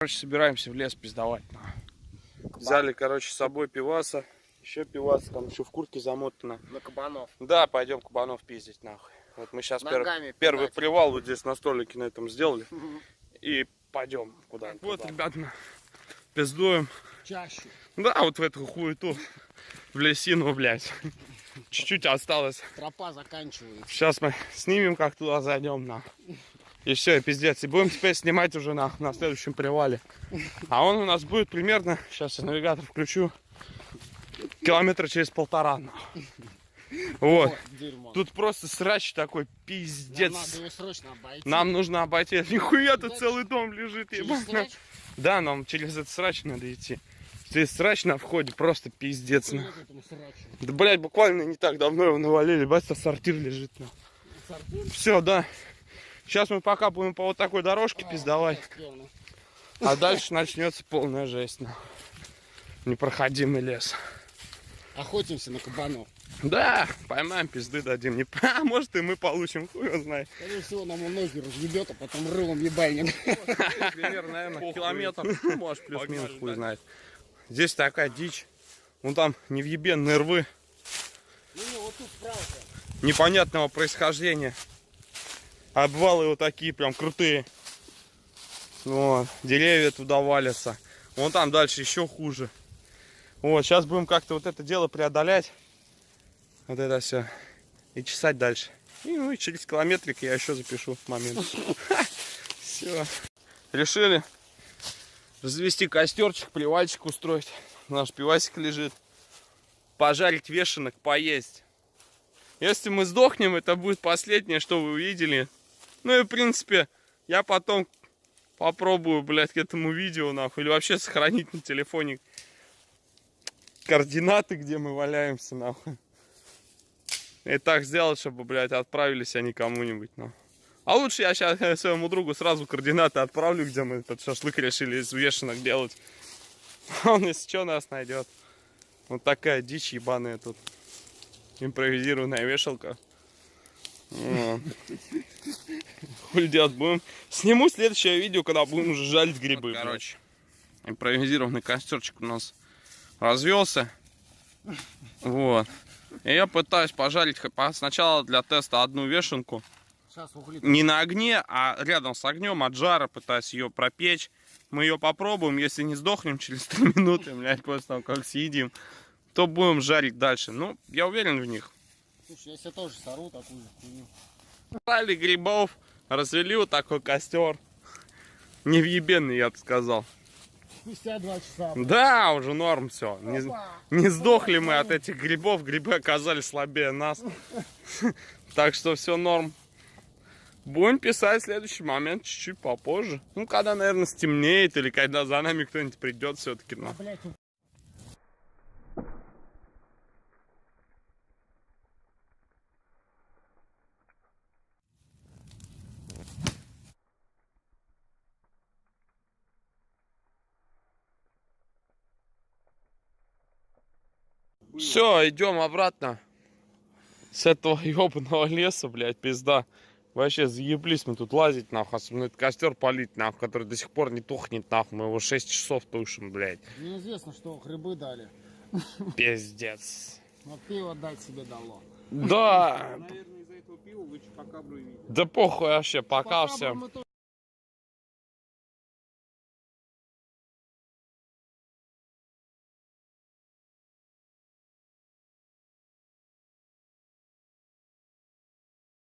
Короче, собираемся в лес пиздовать. Взяли, короче, с собой пиваса. Еще пиваса, там еще в куртке замотано. На кабанов. Да, пойдем кабанов пиздить, нахуй. Вот мы сейчас первый привал вот здесь на столике на этом сделали. И пойдем куда-нибудь. Вот, ребята, пиздуем. Чаще. Да, вот в эту хуету. В лесину, блядь. Чуть-чуть осталось. Тропа заканчивается. Сейчас мы снимем, как туда зайдем, нахуй. И все, пиздец. И будем теперь снимать уже на следующем привале. А он у нас будет примерно, сейчас я навигатор включу, километра через 1,5. Вот. О, тут просто срач такой, пиздец. Нам надо его срочно обойти. Нам нужно обойти. Нихуя тут целый дом лежит. Через Да, нам через этот срач надо идти. Здесь срач на входе, просто пиздец. Да, блядь, буквально не так давно его навалили. Бasta сортир лежит. Все, да. Сейчас мы пока будем по вот такой дорожке пиздовать. А дальше начнется полная жесть. Непроходимый лес. Охотимся на кабанов. Да, поймаем, пизды дадим. А может и мы получим, хуй его знает. Скорее всего, нам он ноги разъебет, а потом рылом ебальник. Примерно, наверное, километр. Может, плюс-минус, хуй знает. Здесь такая дичь. Вон там невъебенные рвы. Вот тут справа. Непонятного происхождения. Обвалы вот такие прям крутые. Вот. Деревья туда валятся. Вон там дальше еще хуже. Вот, сейчас будем как-то вот это дело преодолять. Вот это все. И чесать дальше. И через километрик я еще запишу момент. Все. Решили развести костерчик, привальчик устроить. Наш пивасик лежит. Пожарить вешенок, поесть. Если мы сдохнем, это будет последнее, что вы увидели. Ну и в принципе, я потом попробую, блядь, к этому видео, нахуй. Или вообще сохранить на телефоне координаты, где мы валяемся, нахуй. И так сделать, чтобы, блядь, отправились они кому-нибудь, нахуй. А лучше я сейчас своему другу сразу координаты отправлю, где мы этот шашлык решили из вешенок делать. Он, если что, нас найдет. Вот такая дичь ебаная тут. Импровизированная вешалка. Хуй делать будем. Сниму следующее видео, когда будем уже жарить грибы. Вот, короче, импровизированный костерчик у нас развелся. Вот. И я пытаюсь пожарить сначала для теста одну вешенку. Не на огне, а рядом с огнем, от жара пытаюсь ее пропечь. Мы ее попробуем, если не сдохнем через 3 минуты, блядь, после того, как съедим, то будем жарить дальше. Ну, я уверен в них. Слушай, я себе тоже сорву такую же хуйню. Брали грибов, развели вот такой костер. Невъебенный, я бы сказал. Спустя 2 часа. Да, уже норм все. Не сдохли мы от этих грибов, грибы оказались слабее нас. Так что все норм. Будем писать в следующий момент, чуть-чуть попозже. Ну, когда, наверное, стемнеет, или когда за нами кто-нибудь придет все-таки. Все, идем обратно с этого ебаного леса, блядь, пизда. Вообще заеблись мы тут лазить, нахуй, особенно этот костер палить, нахуй, который до сих пор не тухнет, нахуй, мы его 6 часов тушим, блядь. Неизвестно, что грибы дали. Пиздец. Но пиво дать себе дало. Да. Наверное, из-за этого пива лучше пока бы видеть. Да похуй вообще, пока всем.